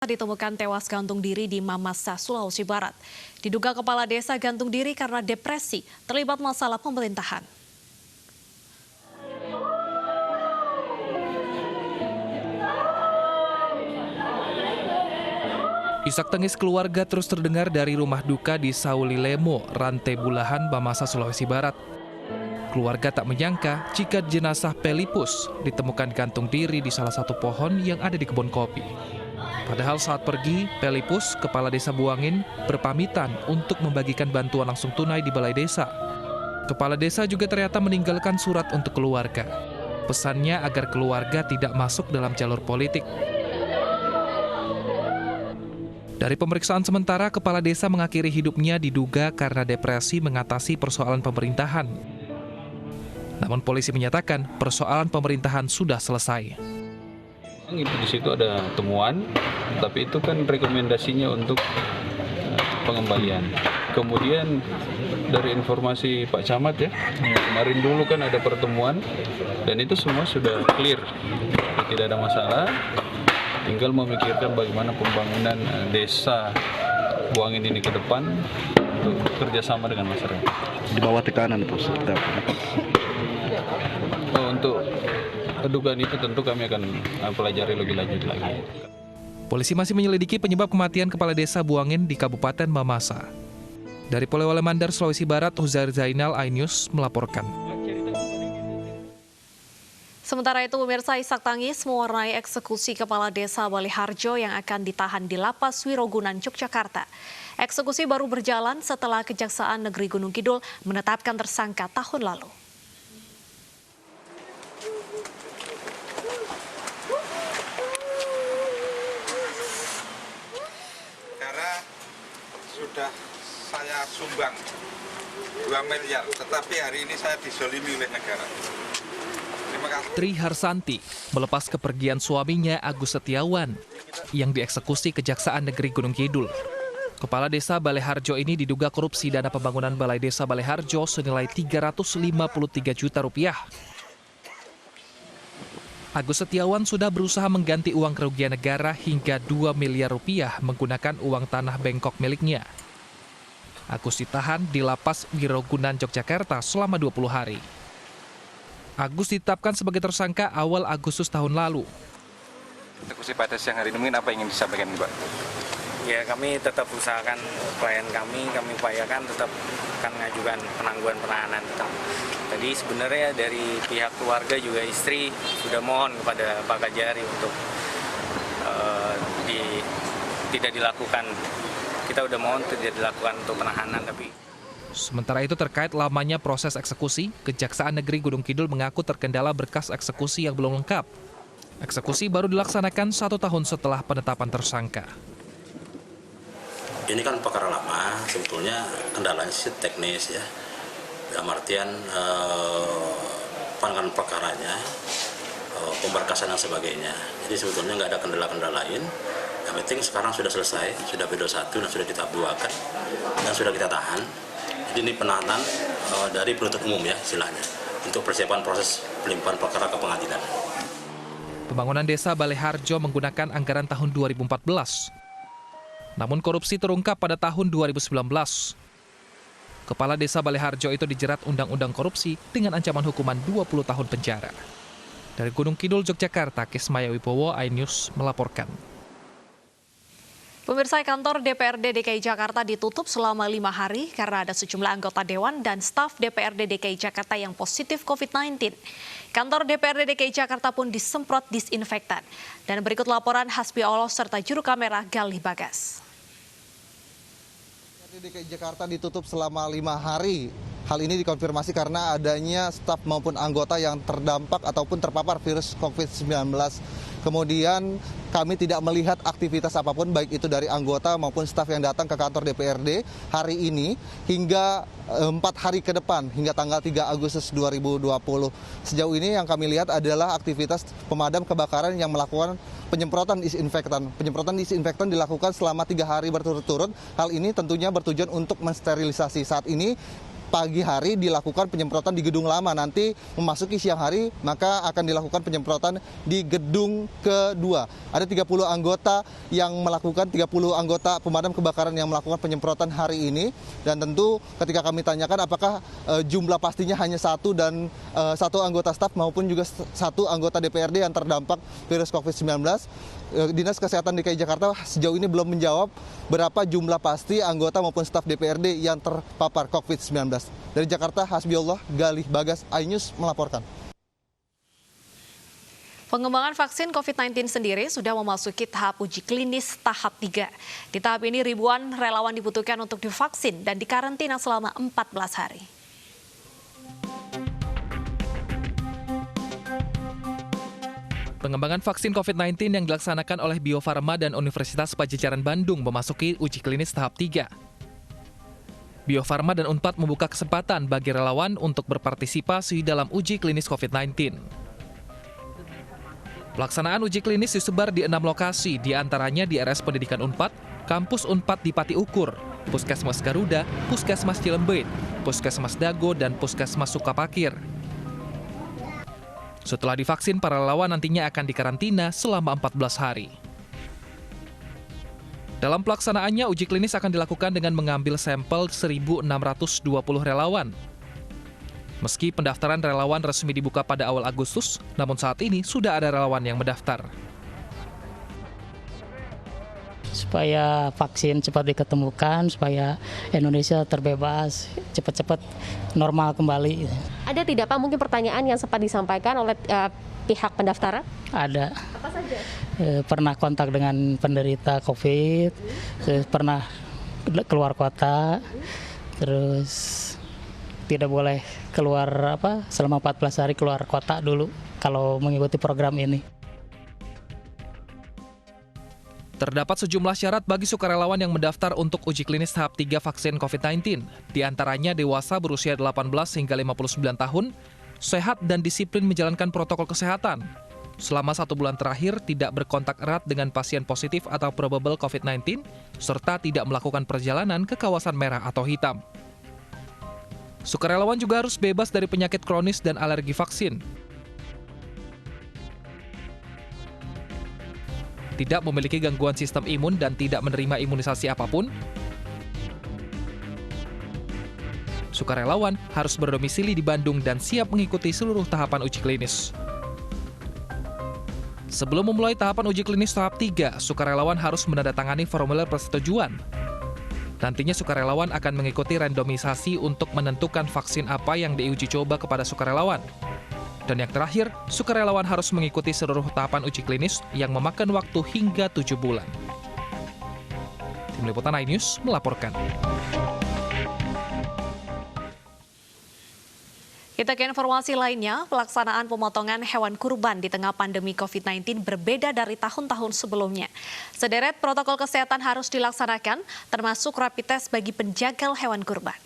Ditemukan tewas gantung diri di Mamasa, Sulawesi Barat. Diduga kepala desa gantung diri karena depresi terlibat masalah pemerintahan. Isak tangis keluarga terus terdengar dari rumah duka di Saulilemo, Rantai Bulahan, Mamasa, Sulawesi Barat. Keluarga tak menyangka jika jenazah Pelipus ditemukan gantung diri di salah satu pohon yang ada di kebun kopi. Padahal saat pergi, Pelipus, kepala desa Buangin, berpamitan untuk membagikan bantuan langsung tunai di balai desa. Kepala desa juga ternyata meninggalkan surat untuk keluarga. Pesannya agar keluarga tidak masuk dalam jalur politik. Dari pemeriksaan sementara, kepala desa mengakhiri hidupnya diduga karena depresi mengatasi persoalan pemerintahan. Namun polisi menyatakan persoalan pemerintahan sudah selesai. Di situ ada temuan, tapi itu kan rekomendasinya untuk pengembalian. Kemudian dari informasi Pak Camat ya, kemarin dulu kan ada pertemuan dan itu semua sudah clear, tidak ada masalah. Tinggal memikirkan bagaimana pembangunan desa Buangin ini ke depan untuk kerjasama dengan masyarakat. Di bawah tekanan terus. Untuk dugaan itu tentu kami akan pelajari lebih lanjut lagi. Polisi masih menyelidiki penyebab kematian kepala desa Buangin di Kabupaten Mamasa. Dari Polewale Mandar, Sulawesi Barat, Huzair Zainal, iNews melaporkan. Sementara itu, pemirsa, isak tangis mewarnai eksekusi kepala desa Baleharjo yang akan ditahan di Lapas Wirogunan, Yogyakarta. Eksekusi baru berjalan setelah Kejaksaan Negeri Gunung Kidul menetapkan tersangka tahun lalu. Karena sudah saya sumbang 2 miliar, tetapi hari ini saya dizolimi oleh negara. Tri Harsanti melepas kepergian suaminya Agus Setiawan yang dieksekusi Kejaksaan Negeri Gunung Kidul. Kepala desa Baleharjo ini diduga korupsi dana pembangunan Balai Desa Baleharjo senilai 353 juta rupiah. Agus Setiawan sudah berusaha mengganti uang kerugian negara hingga 2 miliar rupiah menggunakan uang tanah bengkok miliknya. Agus ditahan di Lapas Wirogunan, Yogyakarta selama 20 hari. Agus ditetapkan sebagai tersangka awal Agustus tahun lalu. Eksekusi pada siang hari ini mungkin apa yang ingin disampaikan, Pak? Ya, kami tetap usahakan klien kami upayakan tetap akan mengajukan penangguhan penahanan tetap. Tadi sebenarnya dari pihak keluarga juga istri sudah mohon kepada Pak Kajari untuk tidak dilakukan. Kita udah mohon tidak dilakukan untuk penahanan, tapi Sementara itu terkait lamanya proses eksekusi, Kejaksaan Negeri Gunung Kidul mengaku terkendala berkas eksekusi yang belum lengkap. Eksekusi baru dilaksanakan 1 tahun setelah penetapan tersangka. Ini kan perkara lama, sebetulnya kendalanya sih teknis ya. Dalam artian penanganan perkaranya, pemberkasan dan sebagainya. Jadi sebetulnya nggak ada kendala-kendala lain. Yang penting sekarang sudah selesai, sudah B21 dan sudah kita buahkan dan sudah kita tahan. Jadi ini penahanan dari penuntut umum ya istilahnya untuk persiapan proses pelimpahan perkara ke pengadilan. Pembangunan desa Baleharjo menggunakan anggaran tahun 2014. Namun korupsi terungkap pada tahun 2019. Kepala desa Baleharjo itu dijerat Undang-Undang Korupsi dengan ancaman hukuman 20 tahun penjara. Dari Gunung Kidul, Yogyakarta, Kismaya Wibowo, iNews melaporkan. Pemirsa, kantor DPRD DKI Jakarta ditutup selama 5 hari karena ada sejumlah anggota Dewan dan staf DPRD DKI Jakarta yang positif COVID-19. Kantor DPRD DKI Jakarta pun disemprot disinfektan. Dan berikut laporan Hasbi Allah serta juru kamera Galih Bagas. DKI Jakarta ditutup selama 5 hari. Hal ini dikonfirmasi karena adanya staf maupun anggota yang terdampak ataupun terpapar virus COVID-19. Kemudian kami tidak melihat aktivitas apapun baik itu dari anggota maupun staf yang datang ke kantor DPRD hari ini hingga 4 hari ke depan hingga tanggal 3 Agustus 2020. Sejauh ini yang kami lihat adalah aktivitas pemadam kebakaran yang melakukan penyemprotan disinfektan. Penyemprotan disinfektan dilakukan selama 3 hari berturut-turut. Hal ini tentunya bertujuan untuk mensterilisasi. Saat ini pagi hari dilakukan penyemprotan di gedung lama. Nanti memasuki siang hari maka akan dilakukan penyemprotan di gedung kedua. Ada 30 anggota yang melakukan 30 anggota pemadam kebakaran yang melakukan penyemprotan hari ini, dan tentu ketika kami tanyakan apakah jumlah pastinya hanya satu dan satu anggota staf maupun juga satu anggota DPRD yang terdampak virus COVID-19, Dinas Kesehatan DKI Jakarta sejauh ini belum menjawab berapa jumlah pasti anggota maupun staf DPRD yang terpapar COVID-19. Dari Jakarta, Hasbiullah Galih Bagas, iNews melaporkan. Pengembangan vaksin COVID-19 sendiri sudah memasuki tahap uji klinis tahap 3. Di tahap ini ribuan relawan dibutuhkan untuk divaksin dan dikarantina selama 14 hari. Pengembangan vaksin COVID-19 yang dilaksanakan oleh Bio Farma dan Universitas Padjadjaran Bandung memasuki uji klinis tahap 3. Bio Farma dan Unpad membuka kesempatan bagi relawan untuk berpartisipasi dalam uji klinis COVID-19. Pelaksanaan uji klinis disebar di 6 lokasi, diantaranya di RS Pendidikan Unpad, Kampus Unpad di Pati Ukur, Puskesmas Garuda, Puskesmas Cilembeit, Puskesmas Dago, dan Puskesmas Sukapakir. Setelah divaksin, para relawan nantinya akan dikarantina selama 14 hari. Dalam pelaksanaannya, uji klinis akan dilakukan dengan mengambil sampel 1.620 relawan. Meski pendaftaran relawan resmi dibuka pada awal Agustus, namun saat ini sudah ada relawan yang mendaftar. Supaya vaksin cepat diketemukan, supaya Indonesia terbebas, cepat-cepat normal kembali. Ada tidak Pak mungkin pertanyaan yang sempat disampaikan oleh pihak pendaftaran? Ada. Apa saja? Pernah kontak dengan penderita COVID, pernah keluar kota, terus tidak boleh keluar selama 14 hari keluar kota dulu kalau mengikuti program ini. Terdapat sejumlah syarat bagi sukarelawan yang mendaftar untuk uji klinis tahap 3 vaksin COVID-19. Di antaranya dewasa berusia 18 hingga 59 tahun, sehat dan disiplin menjalankan protokol kesehatan. Selama 1 bulan terakhir tidak berkontak erat dengan pasien positif atau probable COVID-19, serta tidak melakukan perjalanan ke kawasan merah atau hitam. Sukarelawan juga harus bebas dari penyakit kronis dan alergi vaksin. Tidak memiliki gangguan sistem imun dan tidak menerima imunisasi apapun. Sukarelawan harus berdomisili di Bandung dan siap mengikuti seluruh tahapan uji klinis. Sebelum memulai tahapan uji klinis tahap 3, sukarelawan harus menandatangani formulir persetujuan. Nantinya sukarelawan akan mengikuti randomisasi untuk menentukan vaksin apa yang diuji coba kepada sukarelawan. Dan yang terakhir, sukarelawan harus mengikuti seluruh tahapan uji klinis yang memakan waktu hingga 7 bulan. Tim Liputan iNews melaporkan. Kita ke informasi lainnya, pelaksanaan pemotongan hewan kurban di tengah pandemi COVID-19 berbeda dari tahun-tahun sebelumnya. Sederet protokol kesehatan harus dilaksanakan, termasuk rapid test bagi penjagal hewan kurban.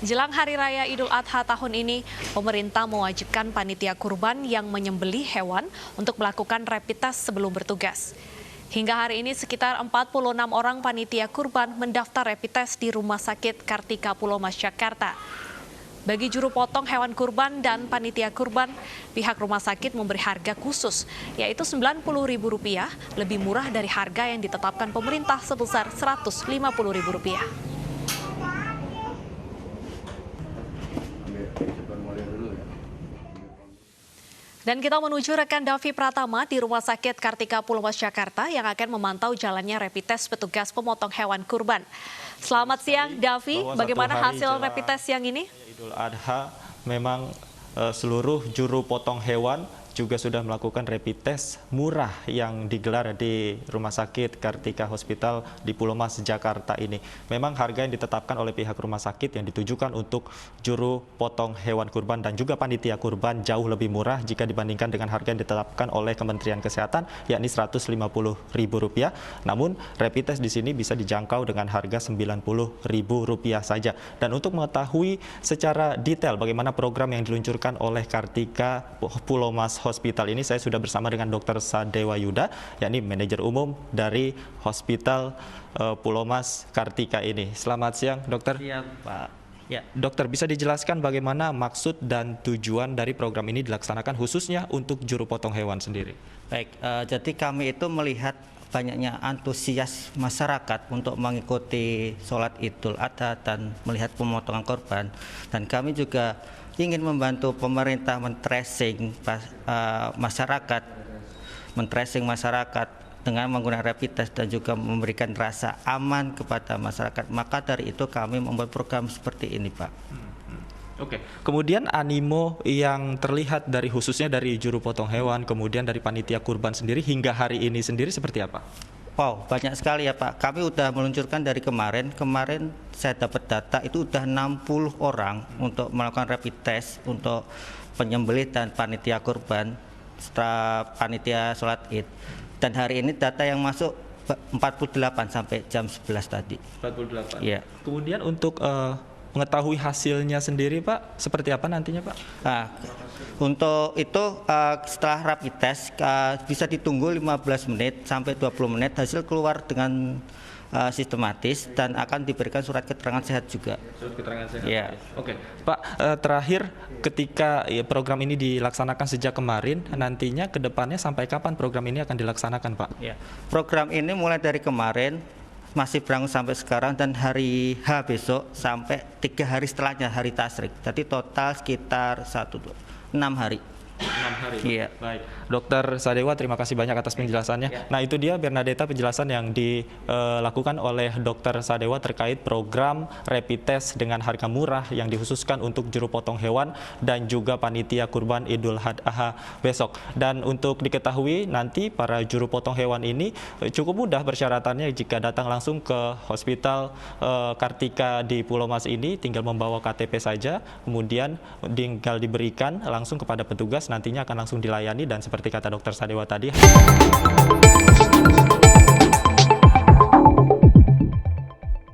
Jelang Hari Raya Idul Adha tahun ini, pemerintah mewajibkan panitia kurban yang menyembelih hewan untuk melakukan rapid test sebelum bertugas. Hingga hari ini sekitar 46 orang panitia kurban mendaftar rapid test di Rumah Sakit Kartika Pulomas Jakarta. Bagi juru potong hewan kurban dan panitia kurban, pihak rumah sakit memberi harga khusus, yaitu Rp90.000, lebih murah dari harga yang ditetapkan pemerintah sebesar Rp150.000. Dan kita menuju rekan Davi Pratama di Rumah Sakit Kartika Pulomas Jakarta yang akan memantau jalannya rapid test petugas pemotong hewan kurban. Selamat siang Davi, bagaimana hasil rapid test yang ini? Idul Adha memang seluruh juru potong hewan juga sudah melakukan rapid test murah yang digelar di Rumah Sakit Kartika Hospital di Pulomas, Jakarta ini. Memang harga yang ditetapkan oleh pihak rumah sakit yang ditujukan untuk juru potong hewan kurban dan juga panitia kurban jauh lebih murah jika dibandingkan dengan harga yang ditetapkan oleh Kementerian Kesehatan, yakni Rp150.000. Namun rapid test di sini bisa dijangkau dengan harga Rp90.000 saja. Dan untuk mengetahui secara detail bagaimana program yang diluncurkan oleh Kartika Pulomas Hospital ini saya sudah bersama dengan Dr. Sadewa Yuda, yakni manajer umum dari Hospital Pulau Mas Kartika ini. Selamat siang, dokter. Iya, Pak. Ya. Dokter, bisa dijelaskan bagaimana maksud dan tujuan dari program ini dilaksanakan khususnya untuk juru potong hewan sendiri? Baik, jadi kami itu melihat banyaknya antusias masyarakat untuk mengikuti sholat Idul Adha dan melihat pemotongan korban. Dan kami juga ingin membantu pemerintah men-tracing masyarakat dengan menggunakan rapid test dan juga memberikan rasa aman kepada masyarakat. Maka dari itu kami membuat program seperti ini, Pak. Oke. Kemudian animo yang terlihat dari khususnya dari juru potong hewan, kemudian dari panitia kurban sendiri hingga hari ini sendiri seperti apa? Wow, banyak sekali ya Pak. Kami udah meluncurkan dari kemarin. Kemarin saya dapat data itu udah 60 orang untuk melakukan rapid test untuk penyembelih dan panitia kurban setelah panitia sholat Id. Dan hari ini data yang masuk 48 sampai jam 11 tadi. 48. Iya. Kemudian untuk mengetahui hasilnya sendiri, Pak, seperti apa nantinya, Pak? Nah, untuk itu setelah rapid test bisa ditunggu 15 menit sampai 20 menit, hasil keluar dengan sistematis dan akan diberikan surat keterangan sehat juga. Surat keterangan sehat. Iya. Oke, Pak, terakhir ketika program ini dilaksanakan sejak kemarin, nantinya ke depannya sampai kapan program ini akan dilaksanakan, Pak? Ya. Program ini mulai dari kemarin masih berlangsung sampai sekarang dan hari H besok sampai 3 hari setelahnya hari Tasrik. Jadi total sekitar 6 hari. 6 hari. Iya. Baik. Dokter Sadewa, terima kasih banyak atas penjelasannya. Ya. Nah, itu dia Bernadetta penjelasan yang dilakukan oleh Dokter Sadewa terkait program rapid test dengan harga murah yang dikhususkan untuk juru potong hewan dan juga panitia kurban Idul Adha besok. Dan untuk diketahui nanti para juru potong hewan ini cukup mudah persyaratannya jika datang langsung ke Hospital Kartika di Pulau Mas ini, tinggal membawa KTP saja, kemudian tinggal diberikan langsung kepada petugas, nantinya akan langsung dilayani dan seperti kata Dokter Sadewa tadi